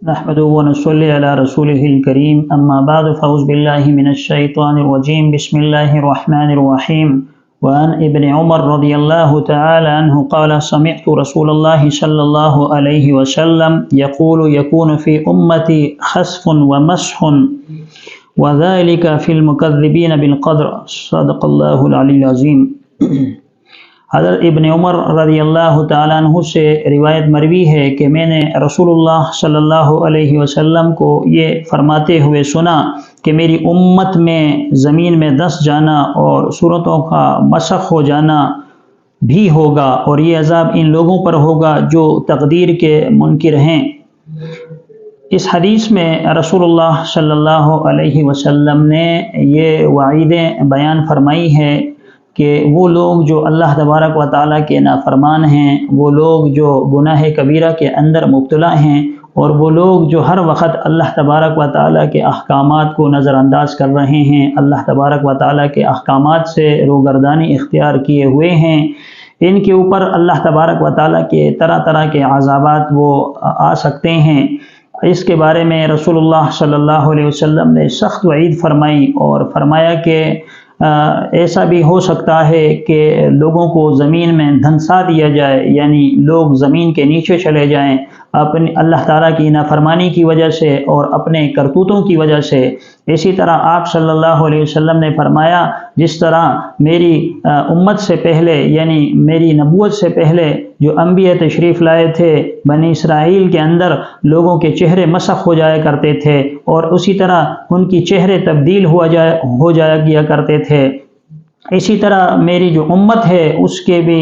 نحمده ونصلي على رسوله الكريم اما بعد فاعوذ بالله من الشيطان الرجيم بسم الله الرحمن الرحيم وعن ابن عمر رضي الله تعالى عنه قال سمعت رسول الله صلى الله عليه وسلم يقول يكون في أمتي خسف ومسح وذلك في المكذبين بالقدر صدق الله العلي العظيم۔ حضرت ابن عمر رضی اللہ تعالیٰ عنہ سے روایت مروی ہے کہ میں نے رسول اللہ صلی اللہ علیہ وسلم کو یہ فرماتے ہوئے سنا کہ میری امت میں زمین میں دس جانا اور صورتوں کا مسخ ہو جانا بھی ہوگا، اور یہ عذاب ان لوگوں پر ہوگا جو تقدیر کے منکر ہیں۔ اس حدیث میں رسول اللہ صلی اللہ علیہ وسلم نے یہ وعیدیں بیان فرمائی ہے کہ وہ لوگ جو اللہ تبارک و تعالیٰ کے نافرمان ہیں، وہ لوگ جو گناہ کبیرہ کے اندر مبتلا ہیں، اور وہ لوگ جو ہر وقت اللہ تبارک و تعالیٰ کے احکامات کو نظر انداز کر رہے ہیں، اللہ تبارک و تعالیٰ کے احکامات سے روگردانی اختیار کیے ہوئے ہیں، ان کے اوپر اللہ تبارک و تعالیٰ کے طرح طرح کے عذابات وہ آ سکتے ہیں۔ اس کے بارے میں رسول اللہ صلی اللہ علیہ وسلم نے سخت وعید فرمائی اور فرمایا کہ ایسا بھی ہو سکتا ہے کہ لوگوں کو زمین میں دھنسا دیا جائے، یعنی لوگ زمین کے نیچے چلے جائیں اپنی اللہ تعالیٰ کی نافرمانی کی وجہ سے اور اپنے کرتوتوں کی وجہ سے۔ اسی طرح آپ صلی اللہ علیہ وسلم نے فرمایا جس طرح میری امت سے پہلے یعنی میری نبوت سے پہلے جو انبیاء تشریف لائے تھے بنی اسرائیل کے اندر لوگوں کے چہرے مسخ ہو جایا کرتے تھے، اور اسی طرح ان کی چہرے تبدیل ہو جایا کرتے تھے، اسی طرح میری جو امت ہے اس کے بھی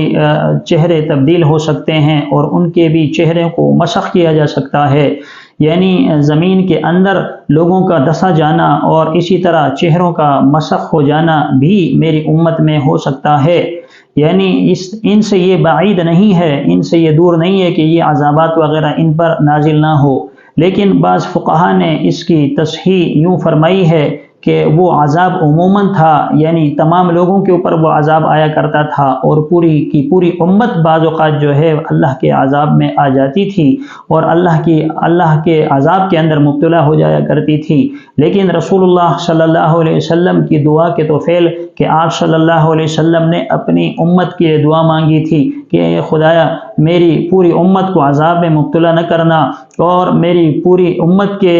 چہرے تبدیل ہو سکتے ہیں اور ان کے بھی چہرے کو مسخ کیا جا سکتا ہے، یعنی زمین کے اندر لوگوں کا دسا جانا اور اسی طرح چہروں کا مسخ ہو جانا بھی میری امت میں ہو سکتا ہے۔ یعنی ان سے یہ بعید نہیں ہے، ان سے یہ دور نہیں ہے کہ یہ عذابات وغیرہ ان پر نازل نہ ہو، لیکن بعض فقہا نے اس کی تصحیح یوں فرمائی ہے کہ وہ عذاب عموماً تھا، یعنی تمام لوگوں کے اوپر وہ عذاب آیا کرتا تھا، اور پوری کی پوری امت بعض اوقات جو ہے اللہ کے عذاب میں آ جاتی تھی اور اللہ کے عذاب کے اندر مبتلا ہو جایا کرتی تھی۔ لیکن رسول اللہ صلی اللہ علیہ وسلم کی دعا کے توفیل کہ آپ صلی اللہ علیہ وسلم نے اپنی امت کے لیے دعا مانگی تھی کہ اے خدایا میری پوری امت کو عذاب میں مبتلا نہ کرنا اور میری پوری امت کے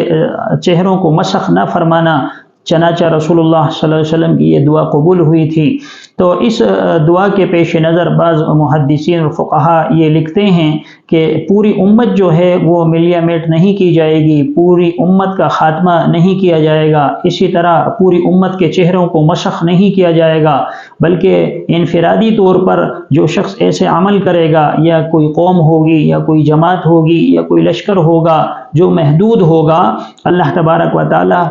چہروں کو مسخ نہ فرمانا، چنانچہ رسول اللہ صلی اللہ علیہ وسلم کی یہ دعا قبول ہوئی تھی۔ تو اس دعا کے پیش نظر بعض محدثین اور فقہا یہ لکھتے ہیں کہ پوری امت جو ہے وہ ملیا میٹ نہیں کی جائے گی، پوری امت کا خاتمہ نہیں کیا جائے گا، اسی طرح پوری امت کے چہروں کو مسخ نہیں کیا جائے گا، بلکہ انفرادی طور پر جو شخص ایسے عمل کرے گا، یا کوئی قوم ہوگی یا کوئی جماعت ہوگی یا کوئی لشکر ہوگا جو محدود ہوگا، اللہ تبارک و تعالی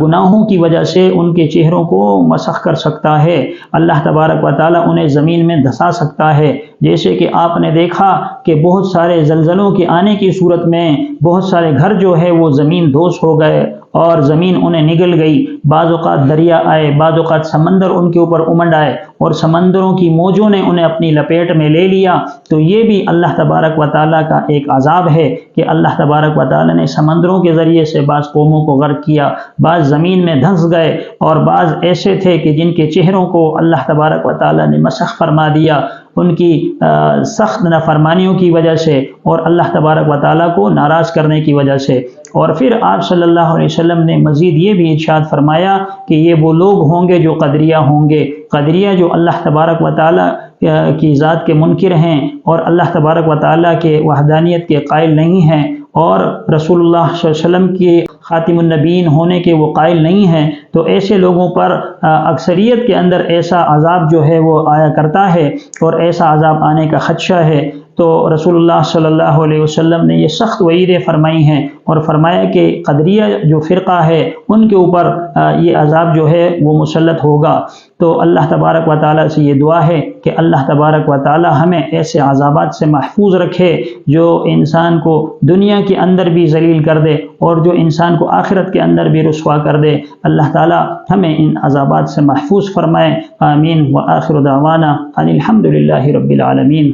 گناہوں کی وجہ سے ان کے چہروں کو مسخ کر سکتا ہے، اللہ تبارک و تعالی انہیں زمین میں دھسا سکتا ہے۔ جیسے کہ آپ نے دیکھا کہ بہت سارے زلزلوں کے آنے کی صورت میں بہت سارے گھر جو ہے وہ زمین دوز ہو گئے اور زمین انہیں نگل گئی، بعض اوقات دریا آئے، بعض اوقات سمندر ان کے اوپر امنڈ آئے اور سمندروں کی موجوں نے انہیں اپنی لپیٹ میں لے لیا۔ تو یہ بھی اللہ تبارک و تعالیٰ کا ایک عذاب ہے کہ اللہ تبارک و تعالیٰ نے سمندروں کے ذریعے سے بعض قوموں کو غرق کیا، بعض زمین میں دھنس گئے، اور بعض ایسے تھے کہ جن کے چہروں کو اللہ تبارک و تعالیٰ نے مسخ فرما دیا ان کی سخت نافرمانیوں کی وجہ سے اور اللہ تبارک و تعالیٰ کو ناراض کرنے کی وجہ سے۔ اور پھر آپ صلی اللہ علیہ وسلم نے مزید یہ بھی ارشاد فرمایا کہ یہ وہ لوگ ہوں گے جو قدریہ ہوں گے، قدریہ جو اللہ تبارک و تعالیٰ کی ذات کے منکر ہیں اور اللہ تبارک و تعالیٰ کے وحدانیت کے قائل نہیں ہیں، اور رسول اللہ صلی اللہ علیہ وسلم کی خاتم النبیین ہونے کے وہ قائل نہیں ہیں، تو ایسے لوگوں پر اکثریت کے اندر ایسا عذاب جو ہے وہ آیا کرتا ہے اور ایسا عذاب آنے کا خدشہ ہے۔ تو رسول اللہ صلی اللہ علیہ وسلم نے یہ سخت وعیدیں فرمائی ہیں اور فرمایا کہ قدریہ جو فرقہ ہے ان کے اوپر یہ عذاب جو ہے وہ مسلط ہوگا۔ تو اللہ تبارک و تعالیٰ سے یہ دعا ہے کہ اللہ تبارک و تعالیٰ ہمیں ایسے عذابات سے محفوظ رکھے جو انسان کو دنیا کے اندر بھی ذلیل کر دے اور جو انسان کو آخرت کے اندر بھی رسوا کر دے۔ اللہ تعالیٰ ہمیں ان عذابات سے محفوظ فرمائے، آمین۔ وآخر دعوانا ان الحمد للہ رب العالمین۔